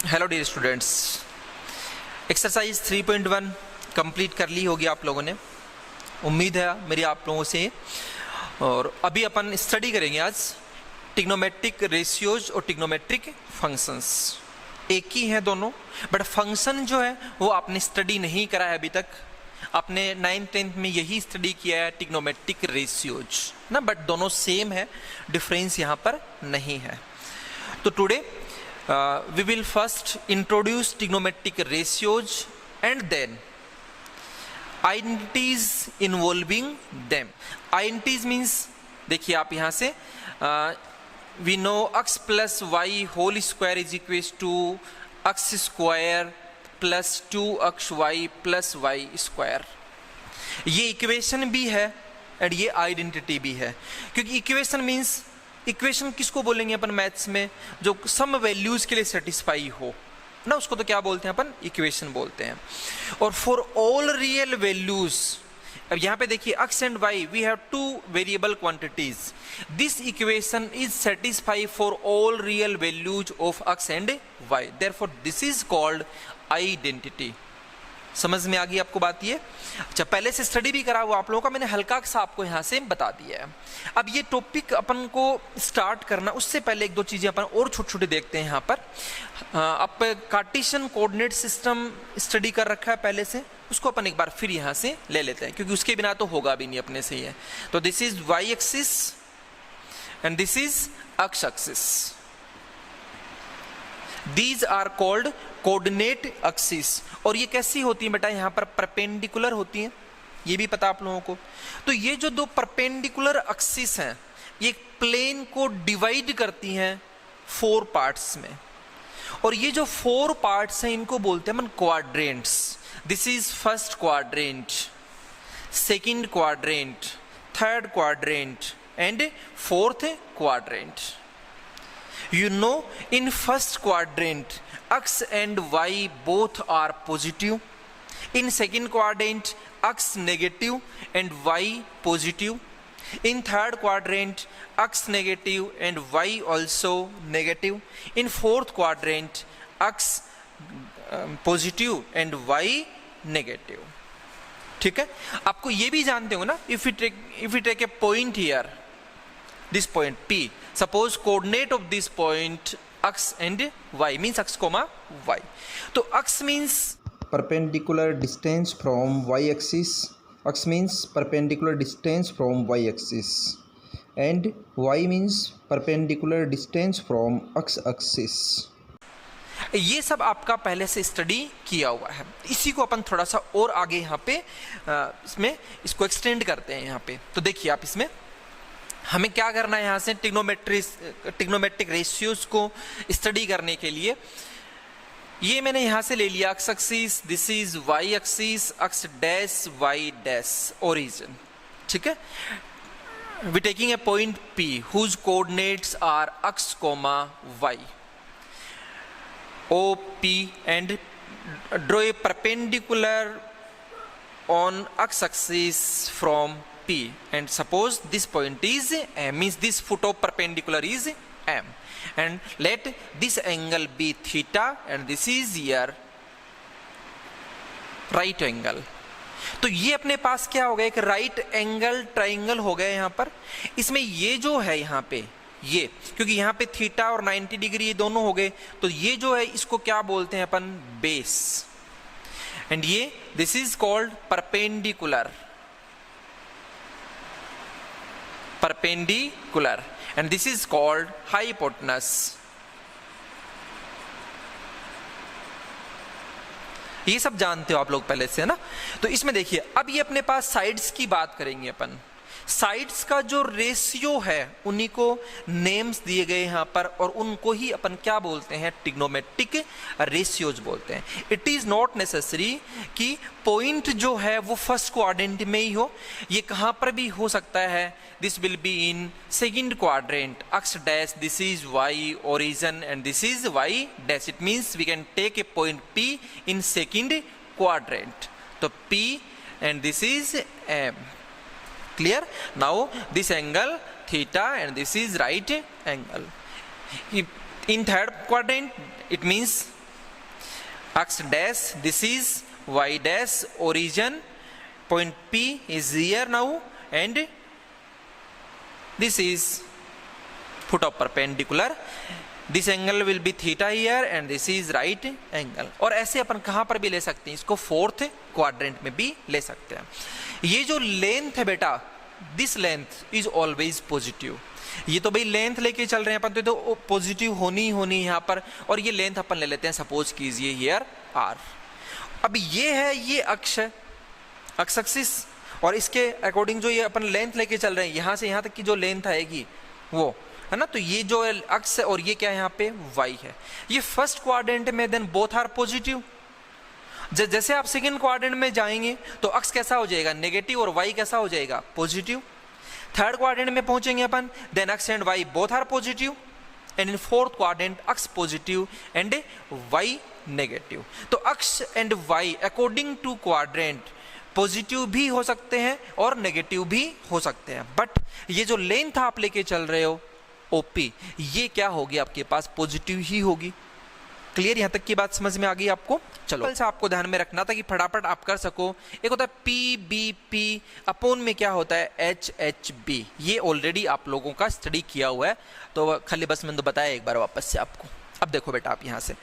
Hello dear students, exercise 3.1 complete कर ली होगी आप लोगों ने, उम्मीद है मेरी आप लोगों से। और अभी अपन स्टडी करेंगे आज ट्रिग्नोमेट्रिक रेशियोज और ट्रिग्नोमेट्रिक फंक्शंस। एक ही हैं दोनों, बट फंक्शन जो है वो आपने स्टडी नहीं करा है अभी तक। आपने 9th 10th में यही स्टडी किया है ट्रिग्नोमेट्रिक रेशियोज ना, बट दोनों सेम है, डिफरेंस यहाँ पर नहीं है। तो today we will first introduce trigonometric ratios and then identities involving them. Identities means देखिए आप यहाँ से we know x plus y whole square is equals to x square plus 2xy plus y square। ये equation भी है और ये identity भी है, क्योंकि इक्वेशन मीन्स इक्वेशन किसको बोलेंगे अपन मैथ्स में, जो सम वैल्यूज के लिए सेटिस्फाई हो ना, उसको तो क्या बोलते हैं अपन, इक्वेशन बोलते हैं। और फॉर ऑल रियल वैल्यूज, अब यहाँ पे देखिए x and y we have two variable quantities, this equation is satisfy for all real values of x and y, therefore this is called identity. समझ में आ गई आपको बात ये? अच्छा, पहले से स्टडी भी करा हुआ आप लोगों का, मैंने हल्का सा आपको यहाँ से बता दिया है। अब ये टॉपिक अपन को स्टार्ट करना उससे पहले एक दो चीजें अपन और छोटी छोटी देखते हैं यहाँ पर। आप कार्टेशियन कोऑर्डिनेट सिस्टम स्टडी कर रखा है पहले से, उसको अपन एक बार फिर यहाँ से ले लेते हैं, क्योंकि उसके बिना तो होगा भी नहीं अपने से ही है। तो this is Y axis and this is X axis, these are called coordinate axis. और ये कैसी होती है बेटा, यहाँ पर परपेंडिकुलर होती हैं, ये भी पता आप लोगों को। तो ये जो दो परपेंडिकुलर एक्सिस हैं, ये प्लेन को डिवाइड करती हैं 4 पार्ट्स में, और ये जो 4 पार्ट्स हैं इनको बोलते हैं अपन quadrants. This is first quadrant, second quadrant, third quadrant and fourth quadrant. You know, in first quadrant x and y both are positive, in second quadrant x negative and y positive, in third quadrant x negative and y also negative, in fourth quadrant x positive and y negative। ठीक है, आपको ये भी जानते हो ना, if we take a point here, this point P, suppose coordinate of this point x and y means x comma y। तो x means perpendicular distance from y axis, x means perpendicular distance from y axis, and y means perpendicular distance from x axis। ये सब आपका पहले से study किया हुआ है, इसी को अपन थोड़ा सा और आगे यहाँ पे इसमें इसको एक्सटेंड करते हैं यहाँ पे। तो देखिए आप इसमें हमें क्या करना है, यहाँ से ट्रिग्नोमेट्रिक रेशियोज को स्टडी करने के लिए ये मैंने यहाँ से ले लिया X axis, this is Y axis, X dash Y dash origin. ठीक है, we taking a point P whose coordinates are x comma y, O P, and draw a perpendicular on x axis from P, and suppose this point is M, means this foot of perpendicular is M, and let this angle be theta, and this is your right angle। तो ये अपने पास क्या हो गया, एक right angle triangle हो गया यहाँ पर। इसमें ये जो है यहाँ पे ये, क्योंकि यहाँ पे थीटा और 90 डिग्री ये दोनों हो गए, तो ये जो है इसको क्या बोलते हैं अपन, बेस। एंड ये this is called perpendicular, perpendicular, and this is called hypotenuse। ये सब जानते हो आप लोग पहले से, है ना। तो इसमें देखिए अब ये अपने पास साइड्स की बात करेंगे अपन। साइड्स का जो रेशियो है उन्हीं को नेम्स दिए गए यहाँ पर, और उनको ही अपन क्या बोलते हैं, ट्रिग्नोमेट्रिक रेशियोज बोलते हैं। इट इज नॉट नेसेसरी कि पॉइंट जो है वो फर्स्ट क्वाड्रेंट में ही हो, ये कहाँ पर भी हो सकता है। This will be in second quadrant, x dash, this is y origin and this is y dash. It means we can take a point P in second quadrant, तो P and this is M। Clear? Now this angle theta and this is right angle. In third quadrant it means x dash, this is y dash, origin point P is here now, and this is foot of perpendicular. This angle will be theta here and this is right angle. और ऐसे अपन कहां पर भी ले सकते हैं इसको, fourth quadrant में भी ले सकते हैं. ये जो लेंथ है बेटा, this length is always positive. ये तो भाई लेंथ लेके चल रहे हैं अपन, तो पॉजिटिव होनी होनी यहाँ पर. और ये लेंथ अपन ले लेते हैं, सपोज कीजिए हियर आर. अब ये है, ये अक्ष है, अक्ष एक्सिस, और इसके अकॉर्डिंग जो ये अपन लेंथ लेके चल रहे हैं, यहां से यहां तक की जो लेंथ आएगी वो है ना. तो ये जो अक्ष है और ये क्या है यहाँ पे y है. ये फर्स्ट क्वाड्रेंट में, देन बोथ आर पॉजिटिव. जैसे आप सेकंड क्वाड्रेंट में जाएंगे तो अक्ष कैसा हो जाएगा, नेगेटिव, और y कैसा हो जाएगा, पॉजिटिव. थर्ड क्वाड्रेंट में पहुंचेंगे अपन, then x and y both are positive, and in fourth quadrant x positive and y negative. तो x and y according to quadrant positive भी हो सकते हैं और नेगेटिव भी हो सकते हैं. बट ये जो लेंथ आप लेके चल रहे हो OP, ये क्या होगी आपके पास, पॉजिटिव ही होगी. क्लियर, यहां तक की बात समझ में आ गई आपको. चलो से आपको ध्यान में रखना था कि फटाफट आप कर सको. एक होता है PBP, अपॉन में क्या होता है HHB. ये ऑलरेडी आप लोगों का स्टडी किया हुआ है, तो खाली बस मैंने तो बताया एक बार वापस से आपको. अब देखो बेटा, आप यहां से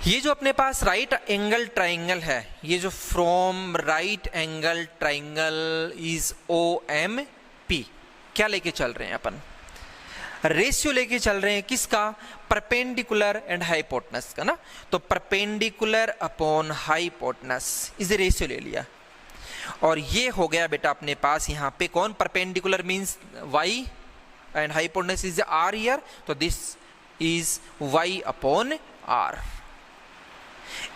ये जो अपने पास राइट एंगल ट्राइंगल है, ये जो from right angle triangle is OMP, क्या लेके चल रहे हैं अपन, रेशियो लेके चल रहे हैं किसका, परपेंडिकुलर एंड हाइपोटेनस का ना. तो perpendicular upon hypotenuse is ratio ले लिया, और ये हो गया बेटा अपने पास यहाँ पे कौन, perpendicular means y and hypotenuse is r here. तो this is y upon r.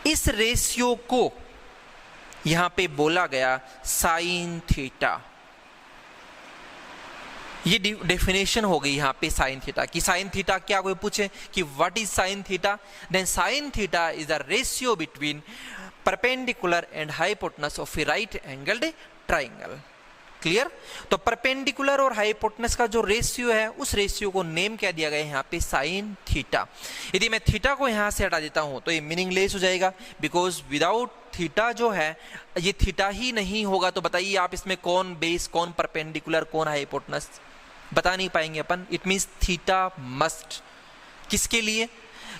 इस रेशियो को यहां पे बोला गया साइन थीटा. ये डेफिनेशन हो गई यहां पे साइन थीटा की. साइन थीटा क्या, कोई पूछे कि what is sine theta, then sine theta is the ratio between perpendicular and hypotenuse of a right angled triangle. Clear. तो परपेंडिकुलर और हाइपोटेनस का जो रेशियो है, उस रेशियो को नेम क्या दिया गया है यहाँ पे, साइन थीटा. यदि मैं थीटा को यहाँ से हटा देता हूँ तो ये मीनिंगलेस हो जाएगा, बिकॉज विदाउट थीटा जो है, ये थीटा ही नहीं होगा तो बताइए आप इसमें कौन बेस, कौन परपेंडिकुलर, कौन हाइपोटेनस, बता नहीं पाएंगे अपन. इट मीन्स थीटा मस्ट, किसके लिए,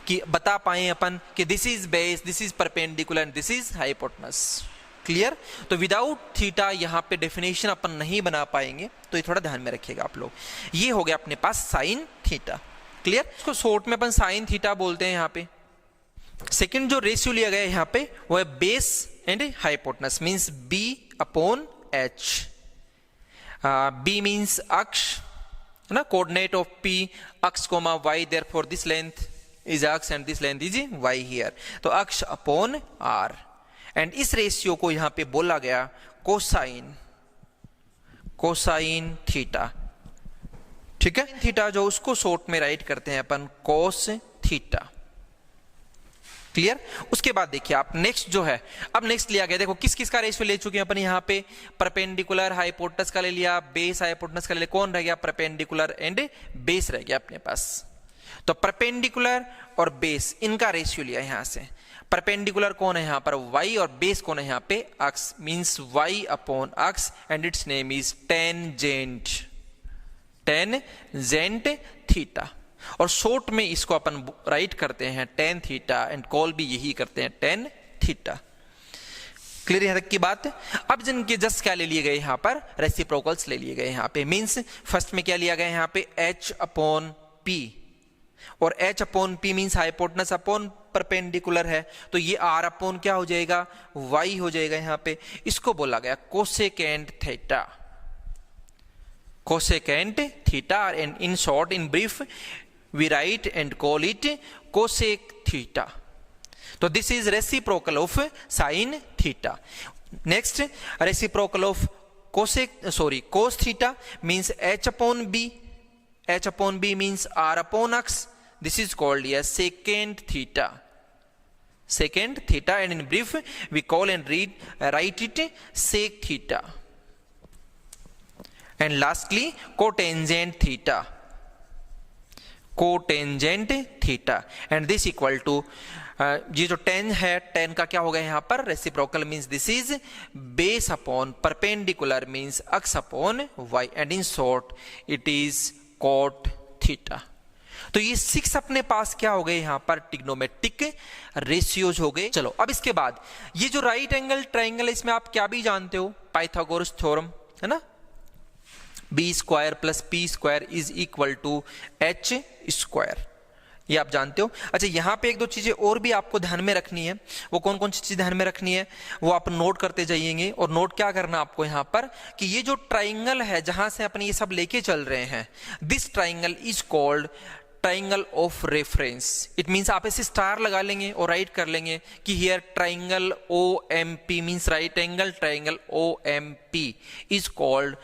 कि बता पाए अपन कि this is base, this is perpendicular and this is hypotenuse. Clear. तो विदाउट थीटा यहाँ पे डेफिनेशन अपन नहीं बना पाएंगे, तो ये थोड़ा ध्यान में रखिएगा आप लोग. ये हो गया अपने पास साइन थीटा. क्लियर. इसको शॉर्ट में अपन साइन थीटा बोलते हैं. यहाँ पे सेकंड जो रेशियो लिया गया है यहाँ पे, वो है base and hypotenuse, means B upon H. B means x है ना, coordinate of P, x comma y, therefore this length is x and this length is y here. तो अक्ष अपॉन R. एंड इस ratio को यहां पे बोला गया cosine, cosine theta. ठीक है. थीटा जो, उसको शॉर्ट में राइट करते हैं अपन कोस थीटा. क्लियर. उसके बाद देखिए आप नेक्स्ट जो है, अब नेक्स्ट लिया गया, देखो किस किस का रेशियो ले चुके हैं अपन यहाँ पे, परपेंडिकुलर हाइपोटेनस का ले लिया, बेस हाइपोटेनस का ले लिया. कौन रह गया, परपेंडिकुलर एंड बेस रह गया अपने पास. तो परपेंडिकुलर और बेस, इनका रेशियो लिया यहां से. परपेंडिकुलर कौन है यहाँ पर, y, और बेस कौन है यहाँ पे, अक्ष, मींस y अपॉन अक्ष, and it's name is tangent, tangent theta. और शॉर्ट में इसको अपन राइट करते हैं टेन थीटा, एंड कॉल भी यही करते हैं टेन थीटा. क्लियर यहां तक की बात. अब जिनके जस्ट क्या ले लिए गए यहाँ पर, रेसिप्रोकल्स ले लिए गए यहाँ पे. मींस फर्स्ट में क्या लिया गया यहाँ पे, h अपॉन p, और h upon p means hypotenuse upon perpendicular है, तो ये r अपॉन क्या हो जाएगा, y हो जाएगा यहाँ पे. इसको बोला गया cosecant theta, cosecant theta. And in short, in brief, we write and call it cosec theta. तो this is reciprocal of sine theta. Next, reciprocal of cos theta means h upon b. H upon b means r upon x. This is called as secant theta. Secant theta, and in brief we call and write it sec theta. And lastly, cotangent theta. Cotangent theta and this equal to ये जो ten है, ten का क्या हो गया यहाँ पर reciprocal means this is base upon perpendicular means x upon y and in short it is cot theta. तो ये 6 अपने पास क्या हो गए यहाँ पर ट्रिग्नोमेट्रिक रेशियोज हो गए। चलो अब इसके बाद ये जो राइट एंगल ट्राइंगल है इसमें आप क्या भी जानते हो, पाइथागोरस थ्योरम है ना, B square plus P square is equal to H square, ये आप जानते हो। अच्छा यहाँ पे एक दो चीजें और भी आपको ध्यान में रखनी है, वो कौन कौन सी चीज ध्यान में रखनी है वो आप नोट करते जाइएंगे। और नोट क्या करना आपको यहाँ पर कि ये जो ट्राइंगल है जहां से अपन ये सब लेके चल रहे हैं, this triangle is called triangle of reference. It means आप ऐसे स्टार लगा लेंगे और राइट कर लेंगे कि here triangle OMP means right angle triangle OMP is called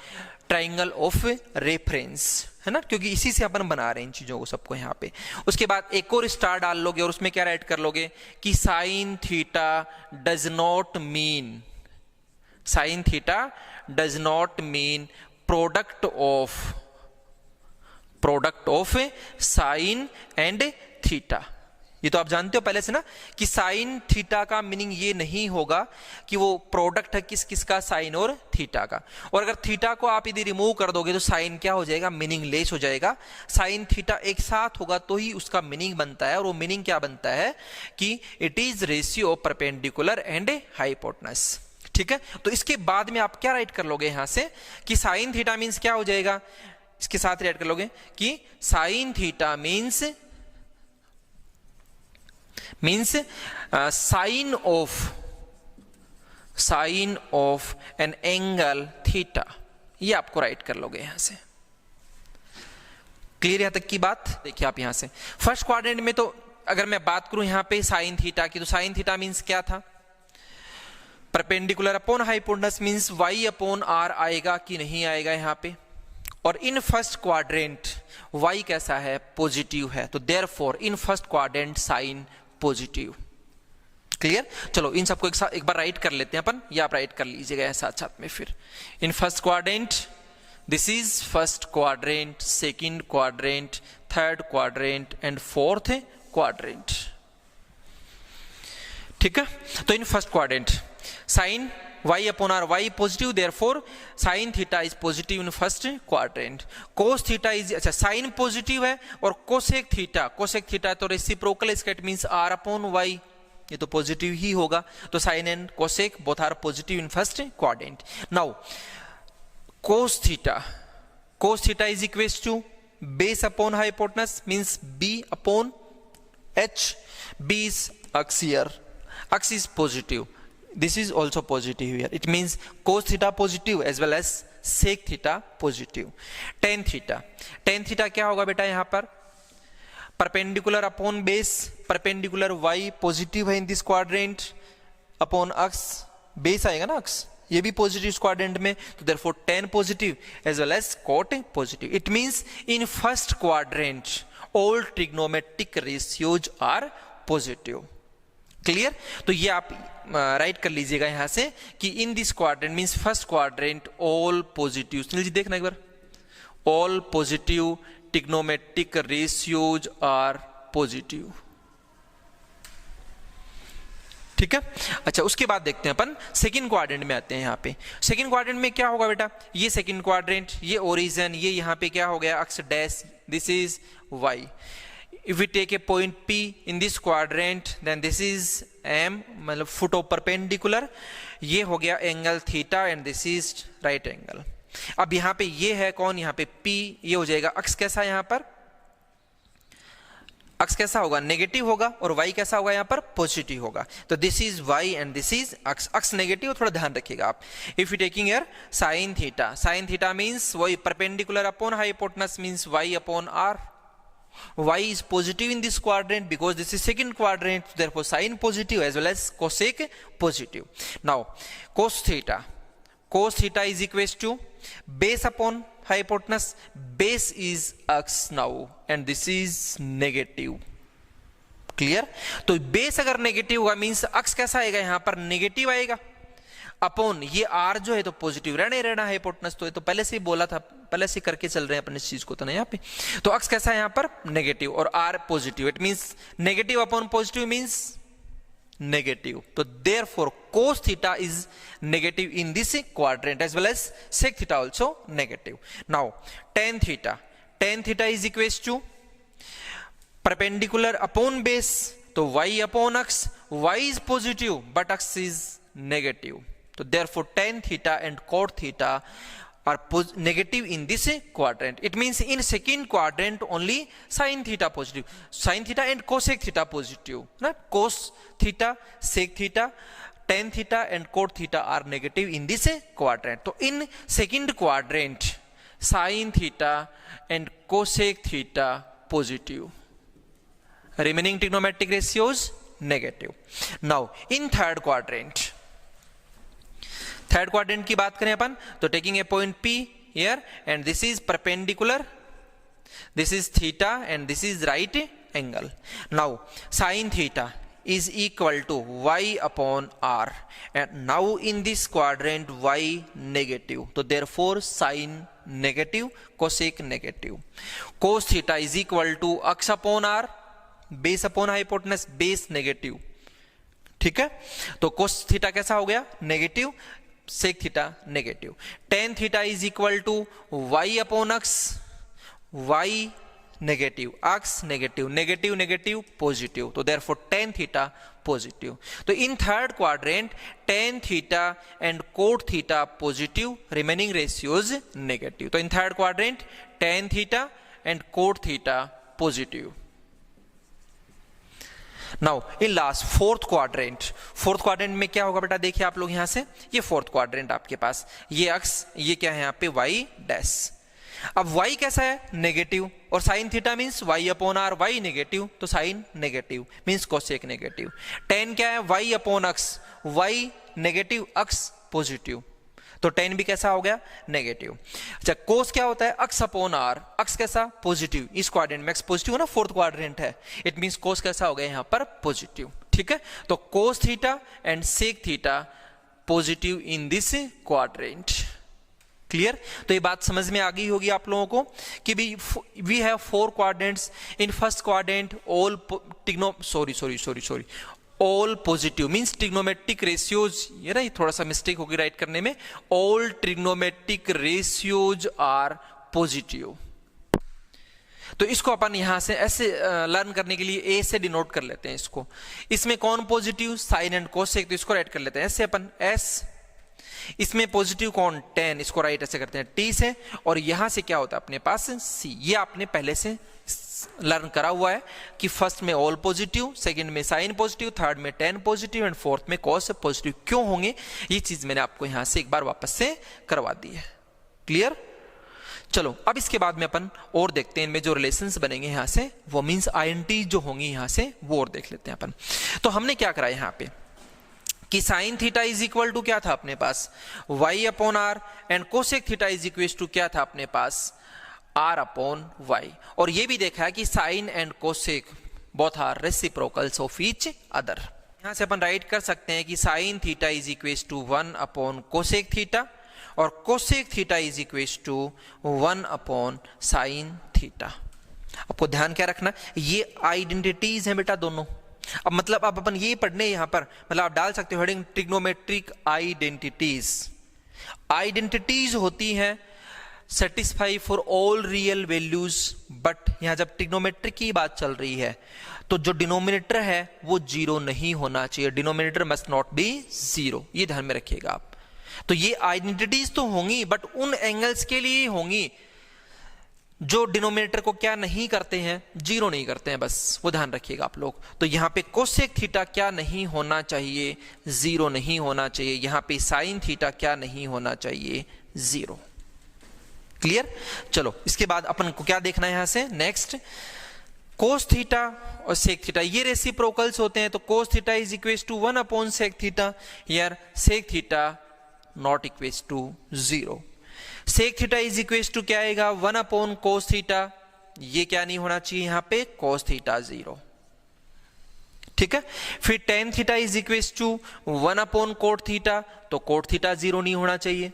triangle of reference, है ना, क्योंकि इसी से अपन बना रहे हैं इन चीजों को सबको यहाँ पे। उसके बाद एक और स्टार डाल लोगे और उसमें क्या राइट कर लोगे कि sine theta does not mean, sine theta does not mean product of sine and theta. ये तो आप जानते हो पहले से ना कि साइन थीटा का मीनिंग ये नहीं होगा कि वो प्रोडक्ट है किस किस का, साइन और थीटा का। और अगर थीटा को आप यदि रिमूव कर दोगे तो साइन क्या हो जाएगा, मीनिंगलेस हो जाएगा। साइन थीटा एक साथ होगा तो ही उसका मीनिंग बनता है, और वो मीनिंग क्या बनता है कि it is ratio of perpendicular and hypotenuse. ठीक है, तो इसके बाद में आप क्या राइट कर लोगे यहां से कि साइन थीटा मीन्स क्या हो जाएगा, इसके साथ राइट कर लोगे कि sine theta means sign of an angle theta, ये आपको राइट कर लोगे यहां से। क्लियर यहां तक की बात? देखिए आप यहां से फर्स्ट क्वाड्रेंट में तो अगर मैं बात करूं यहां पे साइन थीटा की, तो साइन थीटा मीन्स क्या था, perpendicular upon hypotenuse means y upon r आएगा कि नहीं आएगा यहां पे। और इन फर्स्ट क्वाड्रेंट y कैसा है, पॉजिटिव है, तो therefore in first quadrant sine positive. Clear? चलो इन सबको एक बार राइट कर लेते हैं अपन, या आप राइट कर लीजिएगा साथ साथ में। फिर in first quadrant, this is first quadrant, second quadrant, third quadrant and fourth quadrant. ठीक है, तो in first quadrant sine y upon r, y positive, therefore sine theta is positive in first quadrant. Cos theta is, अच्छा sine positive है और cosec theta तो reciprocal इसका, it means r upon y, ये तो पॉजिटिव ही होगा। तो sine and cosec both are positive in first quadrant. Now cos theta is equals to base upon hypotenuse means b upon h, b is x here, x is positive, this is also positive here, it means cos theta positive as well as sec theta positive. tan theta क्या होगा बेटा यहाँ पर, perpendicular upon base, perpendicular y positive है in this quadrant, upon x, base आएगा ना x, ये भी पॉजिटिव क्वाड्रेंट में, तो therefore tan positive as well as cot positive. It means in first quadrant all trigonometric ratios are positive. Clear? तो ये आप राइट कर लीजिएगा यहां से कि in this quadrant means first quadrant all positive. Sunil ji देखना एक बार, all positive trigonometric ratios are positive. ठीक है, अच्छा उसके बाद देखते हैं अपन सेकंड क्वाड्रेंट में आते हैं। यहाँ पे सेकंड क्वाड्रेंट में क्या होगा बेटा, ये सेकंड क्वाड्रेंट, ये ओरिजिन, ये यहाँ पे क्या हो गया x dash, this is y. If we take a point P in this quadrant, then this is M, मतलब foot of perpendicular, ये हो गया angle theta and this is right angle. अब यहाँ पे ये है कौन, यहाँ पे P, ये हो जाएगा अक्स कैसा, यहाँ पर अक्स कैसा होगा, नेगेटिव होगा, और y कैसा होगा यहाँ पर, पॉजिटिव होगा। तो this is y and this is x, x negative, थोड़ा ध्यान रखिएगा आप। If you taking here sine theta means y perpendicular upon hypotenuse means y upon r, y is positive in this quadrant because this is second quadrant, therefore sin positive as well as cosec positive. Now cos theta is equals to base upon hypotenuse, base is x now and this is negative. Clear? तो base अगर negative होगा means अक्स कैसा आएगा, यहां पर negative आएगा, upon ये r जो है तो पॉजिटिव रहना है हिपोटेनस, तो ये तो पहले से ही बोला था, पहले से करके चल रहे हैं अपन इस चीज को, तो ना यहाँ पे तो अक्स कैसा है यहाँ पर नेगेटिव और r positive, it means negative upon positive means negative, तो therefore cos theta is negative in this quadrant as well as sec theta also negative. Now tan theta is equals to perpendicular upon base, तो y upon x, y is positive but x is negative, तो therefore tan theta and cot theta are negative in this quadrant. It means in second quadrant only sin theta positive, sin theta and cosec theta positive, ना cos theta, sec theta, tan theta and cot theta are negative in this quadrant. तो in second quadrant sin theta and cosec theta positive, remaining trigonometric ratios negative. Now in third quadrant की बात करें अपन, तो taking a point P here and this is perpendicular, this is theta and this is right angle. Now sine theta is equal to y upon r, and now in this quadrant y negative, so therefore sin negative, cosec negative. Cos theta is equal to x upon r, base upon hypotenuse, base negative. ठीक है, तो cos theta कैसा हो गया negative, sec theta negative. tan theta is equal to y upon x, y negative, x negative, negative negative positive, तो therefore tan theta positive. तो in third quadrant tan theta and cot theta positive, remaining ratios negative. तो in third quadrant tan theta and cot theta positive. Now in last fourth quadrant में क्या होगा बेटा, देखिए आप लोग यहां से, ये फोर्थ क्वाड्रेंट आपके पास, ये अक्स, ये क्या है यहाँ पे y डैश. अब y कैसा है नेगेटिव, और sine theta means y upon r, y negative, तो sine negative means cosec negative. tan क्या है y upon x, y negative, x positive, तो tan भी कैसा हो गया नेगेटिव. अच्छा कोस क्या होता है x अपॉन r, x कैसा पॉजिटिव, इस क्वाड्रेंट में x पॉजिटिव है ना, फोर्थ क्वाड्रेंट है, इट मींस कोस कैसा हो गया यहाँ पर पॉजिटिव. ठीक है, तो cos theta and sec theta positive in this quadrant. Clear, तो ये बात समझ में आ गई होगी आप लोगों को कि we have four quadrants. In first quadrant all all positive means trigonometric ratios, ये ना थोड़ा सा मिस्टेक होगी राइट करने में, all trigonometric ratios are positive. तो इसको अपन यहां से ऐसे लर्न करने के लिए ए से डिनोट कर लेते हैं इसको. इसमें कौन पॉजिटिव, साइन एंड कोसेक, तो इसको राइट कर लेते हैं ऐसे अपन एस. इसमें पॉजिटिव कौन, टेन, इसको राइट ऐसे करते हैं टी से, और यहां से क्या होता है अपने पास सी. ये आपने पहले से लर्न करा हुआ है कि फर्स्ट में ऑल पॉजिटिव, सेकंड में साइन पॉजिटिव, थर्ड में टेन पॉजिटिव एंड फोर्थ में कॉस पॉजिटिव. क्यों होंगे ये चीज मैंने आपको यहां से एक बार वापस से करवा दी है. क्लियर, चलो अब इसके बाद में अपन और देखते हैं इनमें जो रिलेशंस बनेंगे यहां से, वो मींस आईएनटी जो होंगी यहां से, वो और देख लेते हैं अपन. तो हमने क्या करा यहां पे कि sine theta is equal to क्या था अपने पास y upon r, and cosec theta is equal to क्या था अपने पास r अपॉन y. और ये भी देखा है कि sine and cosec both are reciprocals of each other. यहां से अपन राइट कर सकते हैं कि sine theta is equal to 1 upon cosec theta, और cosec theta is equal to 1 upon sine theta. आपको ध्यान क्या रखना, ये आइडेंटिटीज हैं बेटा दोनों. अब मतलब अब अपन ये पढ़ने यहाँ पर, मतलब आप डाल सकते हो हेडिंग ट्रिग्नोमेट्रिक आइडेंटिटीज. आइडेंटिटीज होती हैं satisfy for all real values, but यहां जब ट्रिग्नोमेट्रिक की बात चल रही है तो जो डिनोमिनेटर है वो जीरो नहीं होना चाहिए. Denominator must not be zero, ये ध्यान में रखिएगा आप. तो ये आइडेंटिटीज तो होंगी बट उन एंगल्स के लिए होंगी जो डिनोमिनेटर को क्या नहीं करते हैं, जीरो नहीं करते हैं, बस वो ध्यान रखिएगा आप लोग. तो यहां पे कोसेक थीटा क्या नहीं होना चाहिए, जीरो नहीं होना चाहिए. यहां पे साइन थीटा क्या नहीं होना चाहिए, जीरो. क्लियर, चलो इसके बाद अपन को क्या देखना है यहां से नेक्स्ट, कोस थीटा और सेक थीटा ये रेसिप्रोकल्स होते हैं. तो cos theta is equal to 1 upon sec theta, यार sec theta not equal to zero. Sec theta is equal to क्या आएगा 1 अपॉन कोस थीटा, ये क्या नहीं होना चाहिए यहां पे, कोस थीटा जीरो. ठीक है। फिर tan theta is equals to 1 upon cot theta, तो कोट थीटा 0 नहीं होना चाहिए,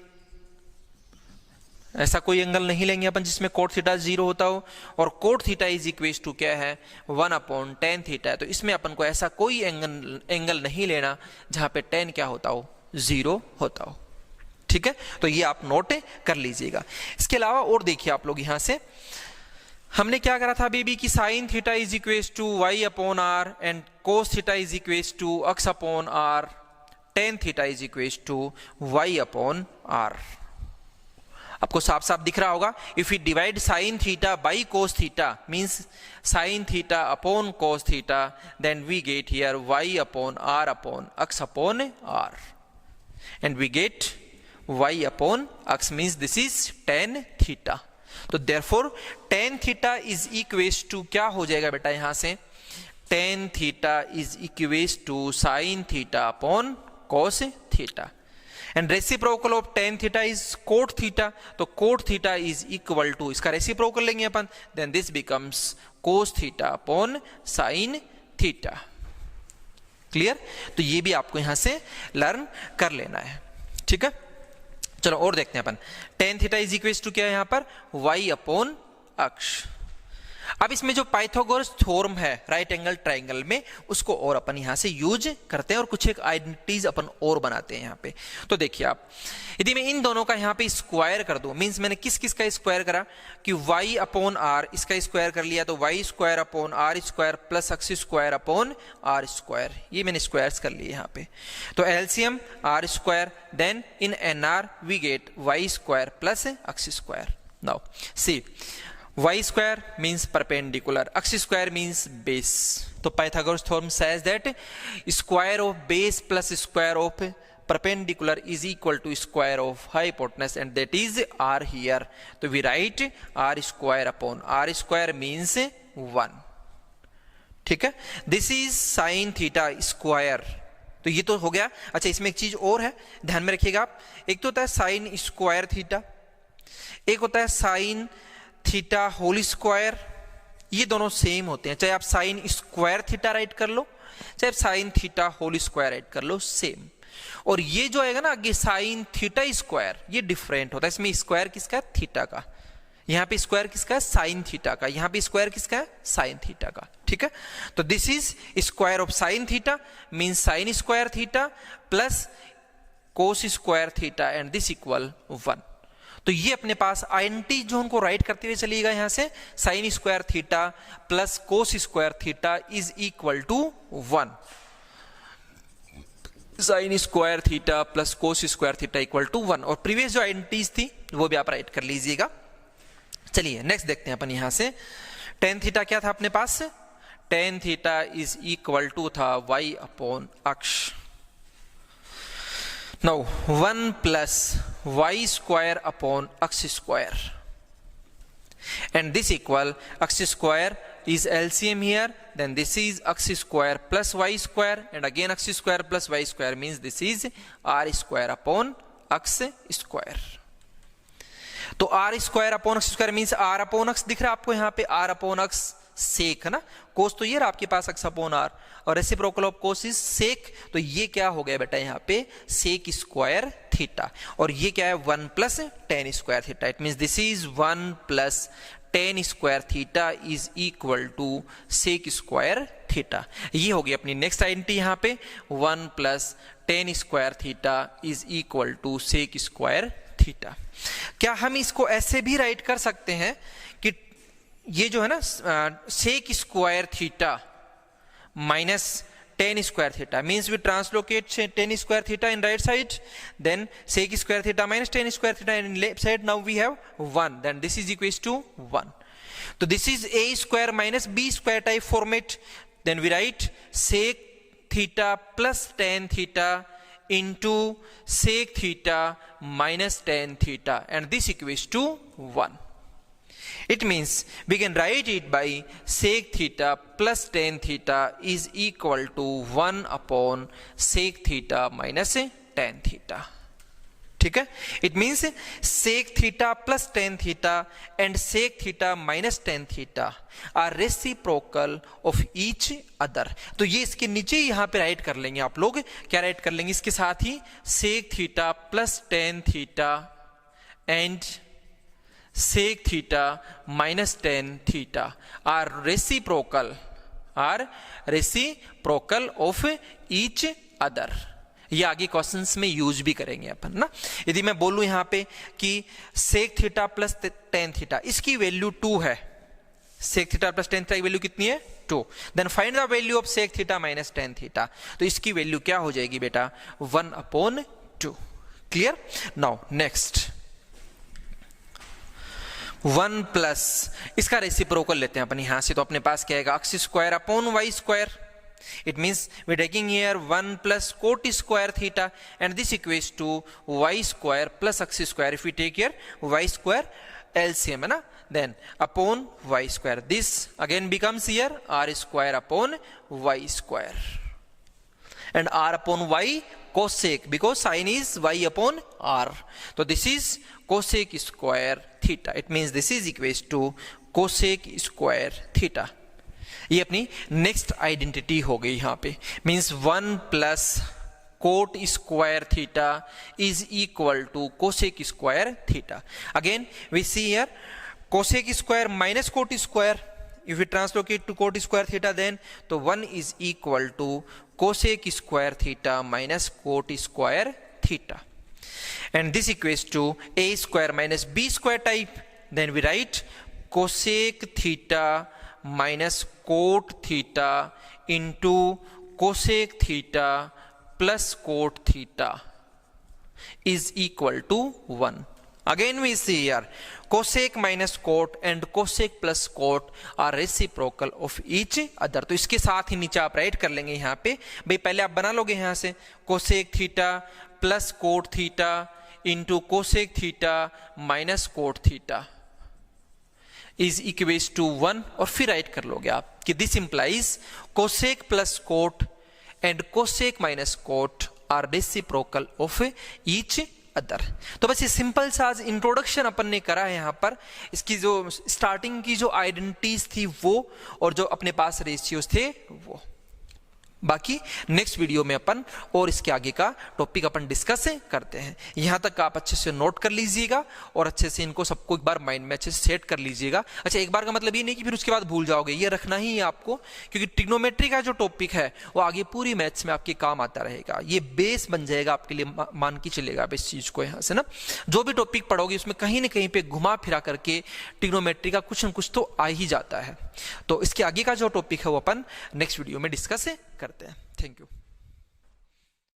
ऐसा कोई एंगल नहीं लेंगे अपन जिसमें कोट थीटा 0 होता हो। और cot theta is equals to क्या है, 1 अपॉन tan थीटा है, तो इसमें अपन को ऐसा कोई एंगल नहीं लेना जहां पे tan क्या होता हो, 0 होता हो। ठीक है, तो ये आप नोट कर लीजिएगा। इसके अलावा और देखिए आप लोग यहां से हमने क्या करा था बेबी कि sine theta is equals to y upon r and cos theta is equals to x upon r, tan theta is equals to y upon r। आपको साफ साफ दिख रहा होगा, if you divide sine theta by cos theta means sine theta upon cos theta, then we get here y upon r upon x upon r and we get y upon x means this is tan theta। तो therefore tan theta is equals to क्या हो जाएगा बेटा यहां से, tan theta is equals to sin theta upon cos theta and reciprocal of tan theta is cot theta, तो cot theta is equal to, इसका reciprocal लेंगे अपन, then this becomes cos theta upon sin theta। Clear, तो ये भी आपको यहां से learn कर लेना है। ठीक है, चलो और देखते हैं अपन। tan theta is equal to क्या है यहां पर, y अपॉन x। अब इसमें जो पाइथागोरस थ्योरम है राइट एंगल ट्राइंगल में, उसको और अपन यहां से यूज करते हैं और कुछ एक आइडेंटिटीज अपन और बनाते हैं यहां पे। तो देखिए आप, यदि मैं इन दोनों का यहां पे स्क्वायर कर दूं, मींस मैंने किस किस का स्क्वायर करा कि y अपॉन r, इसका स्क्वायर कर लिया तो y square upon r square plus x square upon r square, ये मैंने स्क्वायर्स कर लिए यहां पे। तो एलसीएम r स्क्वायर, then in nr we get y square plus x square. Now see, y square means perpendicular, x square means base। तो Pythagoras theorem says that square of base plus square of perpendicular is equal to square of hypotenuse and that is r here। तो we write r square upon r square means 1। ठीक है, this is sin theta square। तो ये तो हो गया। अच्छा, इसमें एक चीज और है, ध्यान में रखिएगा आप, एक तो होता है साइन स्क्वायर थीटा, एक होता है साइन थीटा होल स्क्वायर। ये दोनों सेम होते हैं, चाहे आप साइन स्क्वायर थीटा राइट कर लो, चाहे आप sine theta whole square write कर लो, सेम। और ये जो आएगा ना आगे साइन थीटा स्क्वायर, ये डिफरेंट होता है। इसमें स्क्वायर किसका है, थीटा का। यहाँ पे स्क्वायर किसका है, साइन थीटा का। यहाँ पे स्क्वायर किसका है, साइन थीटा का। ठीक है, तो this is square of sine theta means sign square theta plus cos square theta and this equal 1। तो ये अपने पास आइडेंटिटी जो उनको राइट करते हुए चलिएगा यहां से, sine square theta plus cos square theta is equal to 1। Sine square theta plus cos square theta equal to 1। और प्रीवियस जो आइडेंटिटीज थी वो भी आप राइट कर लीजिएगा। चलिए नेक्स्ट देखते हैं अपन यहां से। tan थीटा क्या था अपने पास, tan theta is equal to था y upon x। Now 1 plus y square upon x square and this equal x square is LCM here, then this is x square plus y square and again x square plus y square means this is r square upon x square। तो r square upon x square means r upon x दिख रहा है आपको यहाँ पे, r upon x सेक है ना, कोस तो ये रहा आपके पास x अपॉन r और reciprocal of cos is sec. तो ये क्या हो गया बेटा यहाँ पे, सेक स्क्वायर थीटा। और ये क्या है, 1 plus tan square theta. It means this is 1 plus tan square theta is equal to sec square theta. ये होगी अपनी नेक्स्ट आइडेंटिटी यहाँ पे, 1 plus tan square theta is equal to sec square theta. क्या हम इसको ऐसे भी राइट कर सकते हैं कि ये जो है ना sec square theta minus tan square theta means we translocate tan square theta in right side, then sec square theta minus tan square theta in left side. Now we have 1, then this is equals to 1। तो this is a square minus b square type format, then we write sec theta plus tan theta into sec theta minus tan theta and this equals to 1. It means we can write it by sec theta plus tan theta is equal to 1 upon sec theta minus tan theta. ठीक है, it means sec theta plus tan theta and sec theta minus tan theta are reciprocal of each other. तो ये इसके नीचे यहां पे right कर लेंगे आप लोग, क्या राइट कर लेंगे इसके साथ ही, sec theta plus tan theta and sec theta minus tan theta are reciprocal of each other. ये आगे क्वेश्चंस में यूज भी करेंगे अपन ना। यदि मैं बोलूं यहां पे कि sec theta plus tan theta, इसकी वैल्यू 2 है, sec theta plus tan theta की वैल्यू कितनी है 2, then find the value of sec theta minus tan theta, तो इसकी वैल्यू क्या हो जाएगी बेटा 1/2। क्लियर। नाउ नेक्स्ट 1 प्लस इसका रेसिप्रोकल लेते हैं अपन यहां से, तो अपने पास क्या आएगा x square upon y square. It means we're taking here 1 plus cot square theta and this equates to y square plus x square. If we take here y square LCM है ना, then upon y square, this again becomes here r square upon y square and r upon y cosec, because sin is y upon r, so this is cosec square theta. It means this is equals to cosec square theta. ये अपनी next identity हो गई यहां पे, means 1 plus cot square theta is equal to cosec square theta. Again we see here cosec square minus cot square, if you translocate to cot square theta then तो 1 is equal to cosec square theta minus cot square theta and this equals to a square minus b square type, then we write cosec theta minus cot theta into cosec theta plus cot theta is equal to 1. Again we see here cosec minus cot and cosec plus cot are reciprocal of each other. तो इसके साथ ही नीचे आप write कर लेंगे यहाँ पे, भाई पहले आप बना लोगे यहाँ से cosec theta plus cot theta into cosec theta minus cot theta is equals to 1 और फिर राइट कर लोगे आप कि this implies cosec plus cot and cosec minus cot are reciprocal of each other. तो बस ये सिंपल सा आज इंट्रोडक्शन अपन ने करा है यहाँ पर, इसकी जो स्टार्टिंग की जो आइडेंटिटीज थी वो और जो अपने पास रेशियोज थे वो। बाकी नेक्स्ट वीडियो में अपन और इसके आगे का टॉपिक अपन डिस्कस करते हैं। यहां तक आप अच्छे से नोट कर लीजिएगा और अच्छे से इनको सबको एक बार माइंड में अच्छे से सेट कर लीजिएगा। अच्छा, एक बार का मतलब ये नहीं कि फिर उसके बाद भूल जाओगे, ये रखना ही है आपको, क्योंकि ट्रिग्नोमेट्री का जो टॉपिक है वो आगे पूरी मैथ्स में आपके काम आता रहेगा। ये बेस बन जाएगा आपके लिए, मान के चलेगा आप इस चीज को यहाँ से ना। जो भी टॉपिक पढ़ोगे उसमें कहीं ना कहीं पे घुमा फिरा करके ट्रिग्नोमेट्री का कुछ न कुछ तो आ ही जाता है। तो इसके आगे का जो टॉपिक है वो अपन नेक्स्ट वीडियो में डिस्कस करते हैं। Thank you.